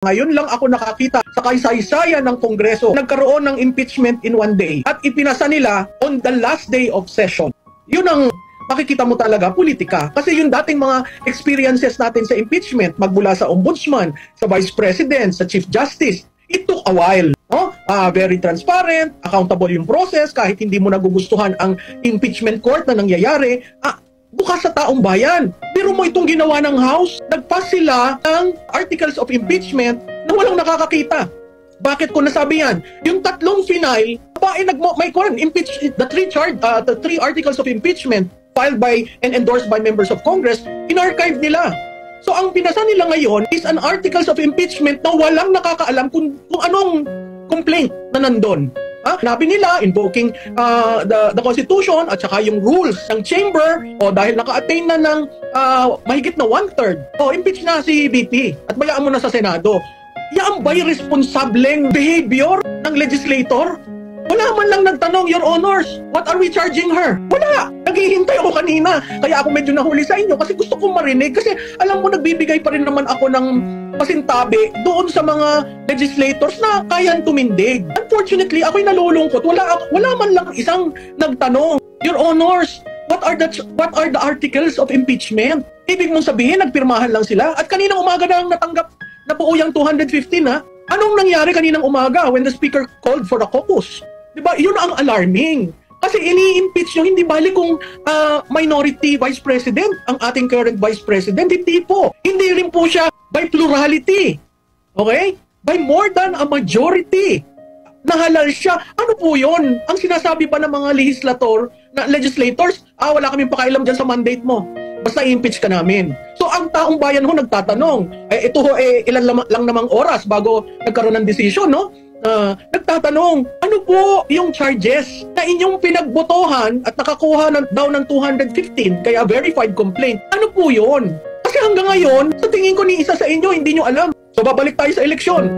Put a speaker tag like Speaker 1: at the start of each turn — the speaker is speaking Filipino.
Speaker 1: Ngayon lang ako nakakita sa kaysaysayan ng Kongreso nagkaroon ng impeachment in one day at ipinasa nila on the last day of session. Yun ang makikita mo talaga politika. Kasi yung dating mga experiences natin sa impeachment, magmula sa ombudsman, sa vice president, sa chief justice, it took a while. No? Very transparent, accountable yung process, kahit hindi mo nagugustuhan ang impeachment court na nangyayari, bukas sa taong bayan. Pero mo itong ginawa ng House, nagpass sila ng articles of impeachment na walang nakakakita. Bakit ko nasabi yan? Yung tatlong final, the three articles of impeachment filed by and endorsed by members of Congress, in-archive nila. So ang pinasa nila ngayon is an articles of impeachment na walang nakakaalam kung anong complaint na nandun. Nabi nila, invoking the Constitution at saka yung rules ng Chamber, o dahil naka-attain na ng mahigit na 1/3, impeach na si VP at bayaan mo na sa Senado. Yan ba'y responsableng behavior ng legislator? Wala man lang nagtanong, Your Honors, what are we charging her? Wala! Naghihintay ako kanina. Kaya ako medyo nahuli sa inyo kasi gusto kong marinig. Kasi alam mo, nagbibigay pa rin naman ako ng pasintabi doon sa mga legislators na kayang tumindig. Unfortunately, ako'y nalulungkot. Wala man lang isang nagtanong, Your Honors, what are the articles of impeachment? Ibig mong sabihin, nagpirmahan lang sila? At kaninang umaga na natanggap na buo yung 215, ha? Anong nangyari kaninang umaga when the Speaker called for a caucus? Diba? Yun ang alarming. Kasi ini-impeach nyo, hindi balik kung minority vice president, ang ating current vice president, hindi po. Hindi rin po siya by plurality. Okay? By more than a majority. Nahalal siya. Ano po yun? Ang sinasabi pa ng mga legislators, wala kaming pakailam dyan sa mandate mo. Basta i-impeach ka namin. So ang taong bayan ho nagtatanong, ilan lang namang oras bago nagkaroon ng desisyon, no? Nagtatanong, ano po yung charges na inyong pinagbotohan at nakakuha daw ng 215, kaya verified complaint? Ano po yun? Kasi hanggang ngayon, sa tingin ko ni isa sa inyo, hindi nyo alam. So babalik tayo sa eleksyon.